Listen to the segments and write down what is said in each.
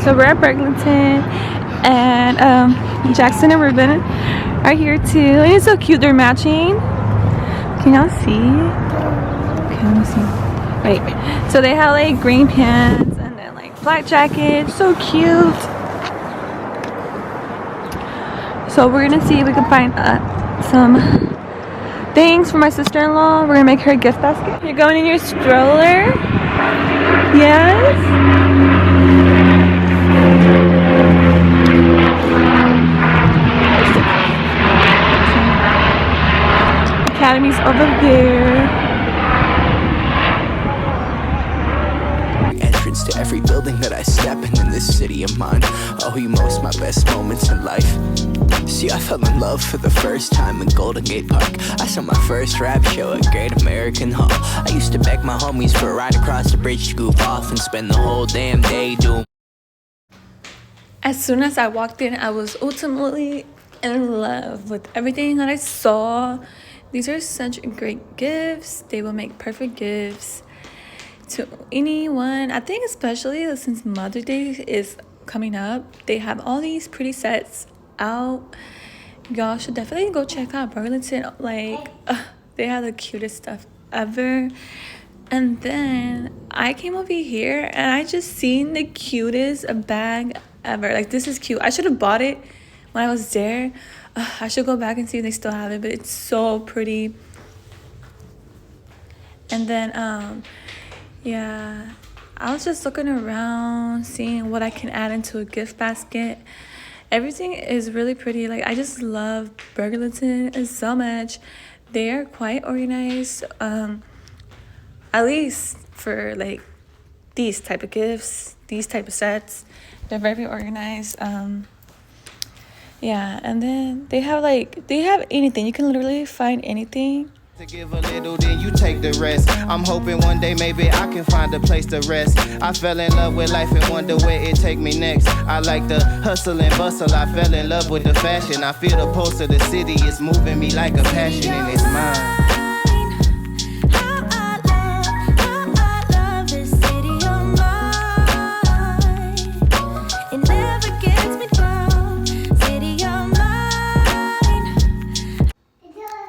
So we're at Burlington, and Jackson and Ruben are here too. And it's so cute, they're matching. Can y'all see? Okay, let me see. Wait, so they have like green pants and then like black jackets. So cute. So we're gonna see if we can find some things for my sister-in-law. We're gonna make her a gift basket. You're going in your stroller? Yes? Academy's over there. Entrance to every building that I step in this city of mine. Oh, you most my best moments in life. See, I fell in love for the first time in Golden Gate Park. I saw my first rap show at Great American Hall. I used to beg my homies for a ride across the bridge to goof off and spend the whole damn day doing. As soon as I walked in, I was ultimately in love with everything that I saw. These are such great gifts. They will make perfect gifts to anyone. I think especially since Mother's Day is coming up, they have all these pretty sets out. Y'all should definitely go check out Burlington. Like, they have the cutest stuff ever. And then I came over here and I just seen the cutest bag ever. Like, this is cute. I should have bought it when I was there. I should go back and see if they still have it, but it's so pretty. And then yeah, I was just looking around, seeing what I can add into a gift basket. Everything is really pretty. Like, I just love Burlington so much. They are quite organized, at least for like these type of gifts, these type of sets. They're very organized. Yeah, and then they have anything. You can literally find anything. To give a little, then you take the rest. I'm hoping one day maybe I can find a place to rest. I fell in love with life and wonder where it take me next. I like the hustle and bustle. I fell in love with the fashion. I feel the pulse of the city. It's moving me like a passion, and it's mine.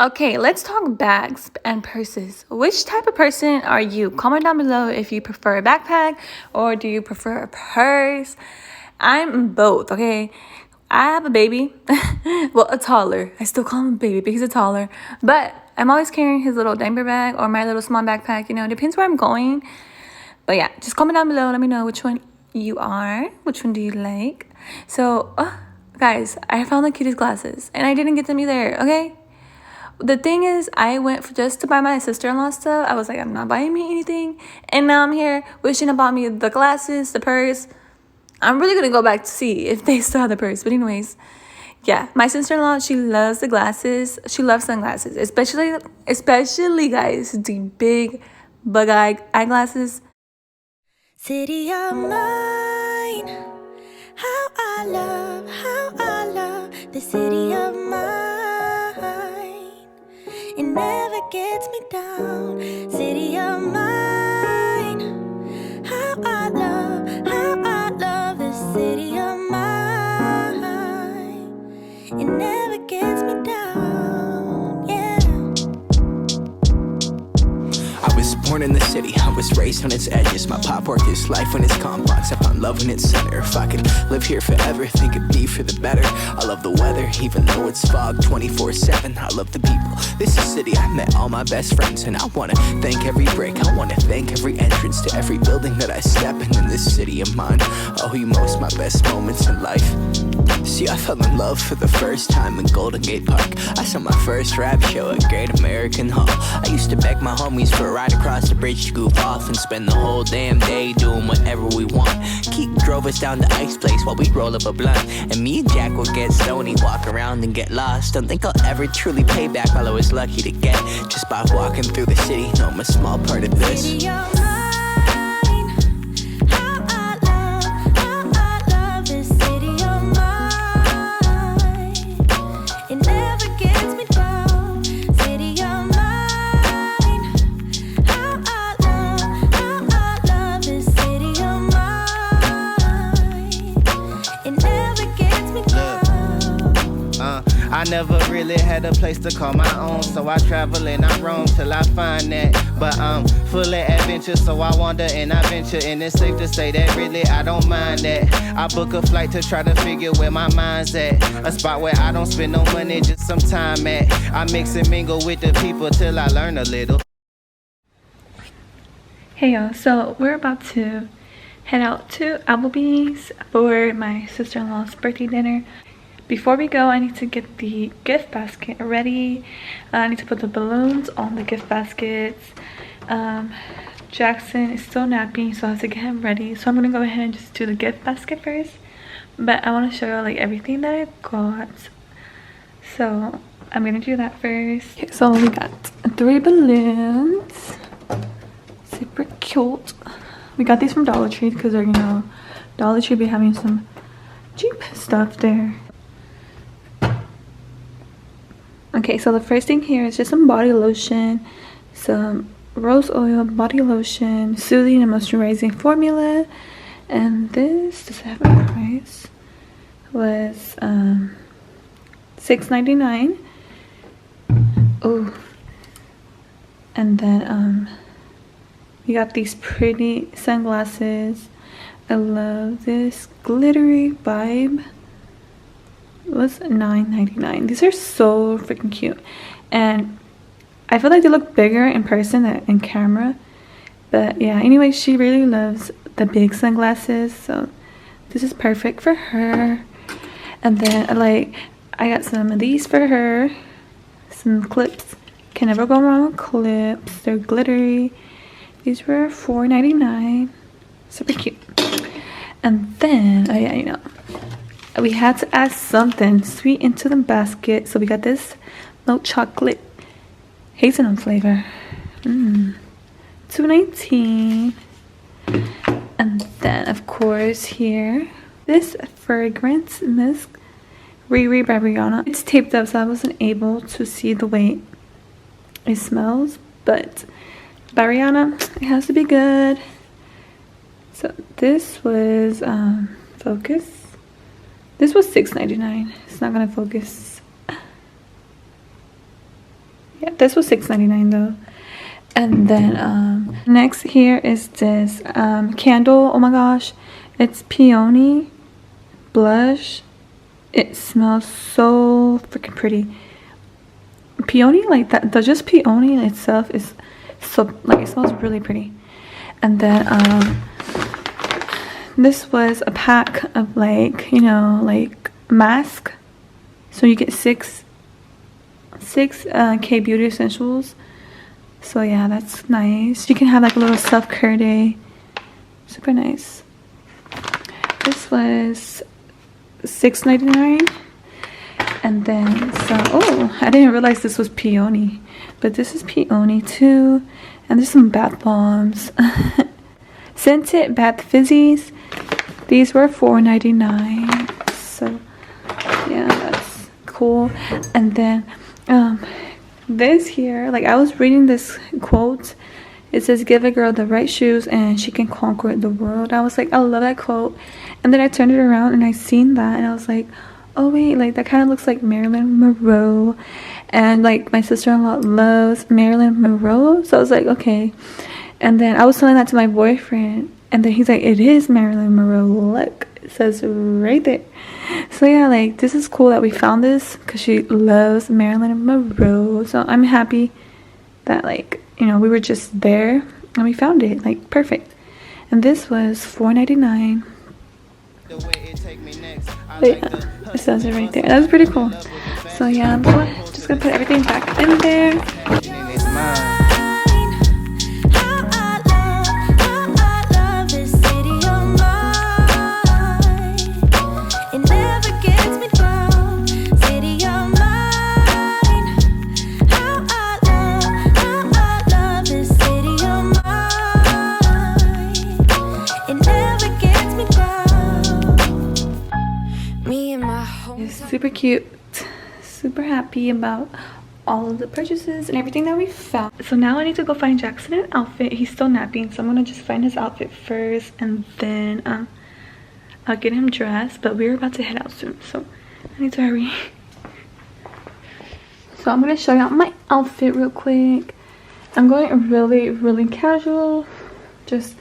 Okay, let's talk bags and purses. Which type of person are you? Comment down below if you prefer a backpack or do you prefer a purse. I'm both, okay? I have a baby. Well, a toddler. I still call him a baby, but he's a toddler. But I'm always carrying his little diaper bag or my little small backpack. You know, it depends where I'm going. But yeah, just comment down below. Let me know which one you are. Which one do you like? So, guys, I found the cutest glasses. And I didn't get them either, okay? The thing is, I went just to buy my sister-in-law stuff. I was like, I'm not buying me anything. And now I'm here wishing I bought me the glasses, the purse. I'm really going to go back to see if they still have the purse. But anyways, yeah. My sister-in-law, she loves the glasses. She loves sunglasses. Especially guys, the big bug eyeglasses. City of mine. How I love the city of mine. It never gets me down. City of mine. How I love the city of mine. It never gets me down, yeah. I was born in the city, I was raised on its edges. My pop worked his life when it's complex. I found love in its center. If I could live here forever, think it'd be for the better. I love the weather, even though it's fog 24/7. I love the people. This is city, I met all my best friends. And I wanna thank every brick, I wanna thank every entrance to every building that I step in this city of mine. Oh, you most my best moments in life. See, I fell in love for the first time in Golden Gate Park. I saw my first rap show at Great American Hall. I used to beg my homies for a ride across the bridge to goof off and spend the whole damn day doing whatever we want. Keith drove us down to Ice Place while we'd roll up a blunt. And me and Jack would get stoney, walk around and get lost. Don't think I'll ever truly pay back all I was lucky to get just by walking through the city. No, I'm a small part of this. City of mine. How I love the city of mine. It never gets me down. City of mine. How I love the city of mine. I never really had a place to call my own, so I travel and I roam till I find that. But I'm full of adventure, so I wander and I venture, and it's safe to say that really I don't mind that. I book a flight to try to figure where my mind's at, a spot where I don't spend no money, just some time at. I mix and mingle with the people till I learn a little. Hey y'all, so we're about to head out to Applebee's for my sister-in-law's birthday dinner. Before we go, I need to get the gift basket ready. I need to put the balloons on the gift baskets. Jackson is still napping, so I have to get him ready. So I'm gonna go ahead and just do the gift basket first. But I want to show you like everything that I got. So I'm gonna do that first. Okay, so we got 3 balloons. Super cute. We got these from Dollar Tree because they're, you know, Dollar Tree be having some cheap stuff there. Okay, so the first thing here is just some body lotion, some rose oil body lotion, soothing and moisturizing formula, and this, does it have a price? Was $6.99. Oh, and then we got these pretty sunglasses. I love this glittery vibe. It was $9.99. These are so freaking cute, and I feel like they look bigger in person than in camera. But yeah, anyway, she really loves the big sunglasses, so this is perfect for her. And then I got some of these for her, some clips. Can never go wrong with clips. They're glittery. These were $4.99. Super cute. And then, oh yeah, you know, we had to add something sweet into the basket, so we got this milk chocolate hazelnut flavor. $2.19. And then of course here, this fragrance mist, Riri by Rihanna. It's taped up, so I wasn't able to see the way it smells, but by Rihanna, it has to be good. So this was focus. This was $6.99. It's not gonna focus. Yeah, this was $6.99 though. And then next here is this candle. Oh my gosh, it's peony blush. It smells so freaking pretty. Peony, like that, just peony itself is so, like, it smells really pretty. And then this was a pack of, like, you know, like mask. So you get six K beauty essentials. So yeah, that's nice. You can have like a little self-care day. Super nice. This was $6.99. And then oh, I didn't realize this was peony, but this is peony too. And there's some bath bombs. Scented bath fizzies. These were $4.99. So yeah, that's cool. And then this here, like, I was reading this quote. It says, give a girl the right shoes and she can conquer the world. I was like, I love that quote. And then I turned it around and I seen that and I was like, oh wait, like that kind of looks like Marilyn Monroe. And like my sister-in-law loves Marilyn Monroe, so I was like, okay. And then I was telling that to my boyfriend, and then he's like, it is Marilyn Monroe, look, it says right there. So yeah, like, this is cool that we found this because she loves Marilyn Monroe. So I'm happy that, like, you know, we were just there and we found it, like, perfect. And this was $4.99. But yeah, it says it right there. That was pretty cool. So yeah, I'm just gonna put everything back in there. Super cute, super happy about all of the purchases and everything that we found. So now I need to go find Jackson an outfit. He's still napping, so I'm gonna just find his outfit first and then I'll get him dressed. But we're about to head out soon, so I need to hurry. So I'm gonna show y'all my outfit real quick. I'm going really casual. Just,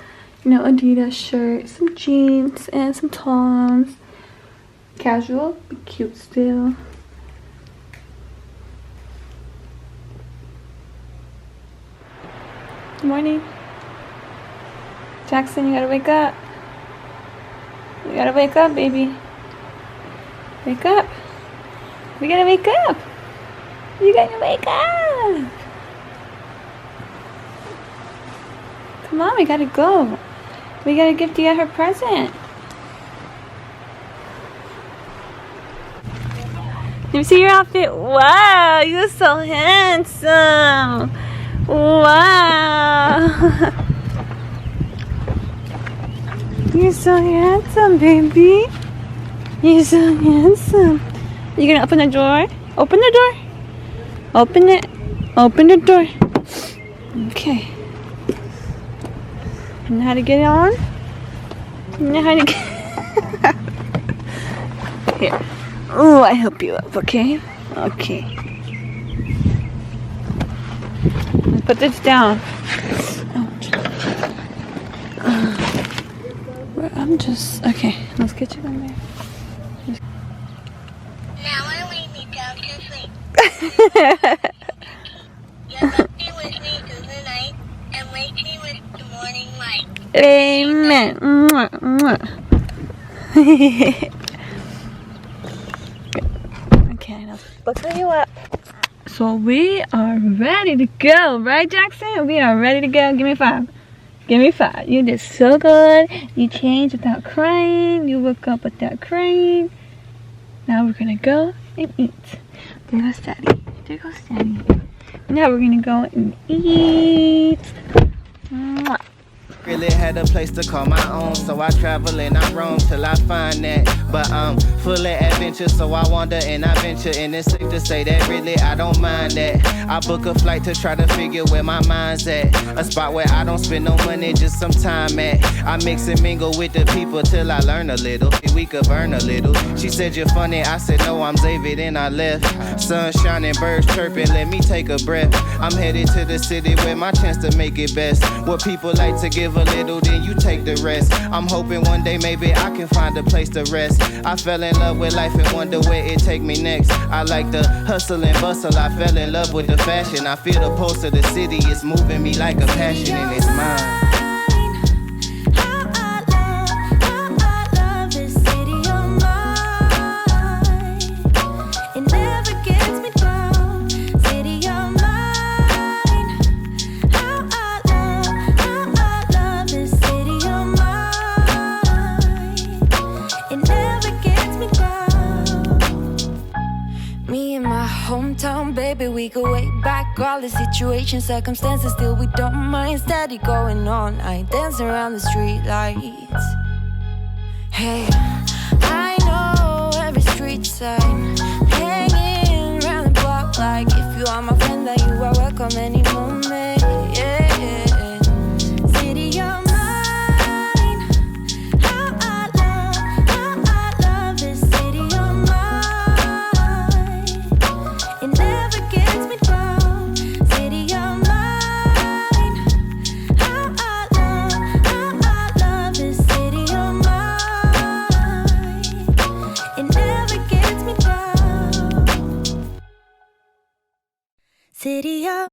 you know, Adidas shirt, some jeans, and some Toms. Casual, but cute still. Good morning. Jackson, you gotta wake up. You gotta wake up, baby. Wake up. We gotta wake up. You gotta wake up. Come on, we gotta go. We gotta give Dia her present. Let me see your outfit. Wow, you're so handsome. Wow. You're so handsome, baby. You're so handsome. You gonna open the door? Open the door. Open it. Open the door. Okay. You know how to get it on? You know how to get Here. Oh, I help you up, okay? Okay. Put this down. I'm just okay. Let's get you in there. Now I lay me down to sleep. Your love be with me through the night and wake me with the morning light. Amen. Mwah, mwah. Okay, now buckle you up. So we are ready to go, right, Jackson? We are ready to go. Give me 5. Give me 5. You did so good. You changed without crying. You woke up without crying. Now we're gonna go and eat. There goes Daddy. There goes Daddy. Now we're gonna go and eat. Mwah. Really had a place to call my own, so I travel and I roam till I find that. But I'm full of adventure, so I wander and I venture, and it's safe to say that really I don't mind that. I book a flight to try to figure where my mind's at, a spot where I don't spend no money, just some time at. I mix and mingle with the people till I learn a little, we could burn a little. She said you're funny, I said no, I'm David, and I left. Sun shining, birds chirping, let me take a breath. I'm headed to the city where my chance to make it best. What people like to give a little, then you take the rest. I'm hoping one day maybe I can find a place to rest. I fell in love with life and wonder where it take me next. I like the hustle and bustle, I fell in love with the fashion. I feel the pulse of the city, it's moving me like a passion, and it's mine. Hometown, baby, we go way back. All the situations, circumstances, still we don't mind. Steady going on, I dance around the street lights. Hey, I know every street sign, hanging around the block. Like if you are my friend, then you are welcome any moment. Yeah, city of mine. How I love this city of mine. It never gets me down, city of mine. How I love this city of mine. It never gets me down, city of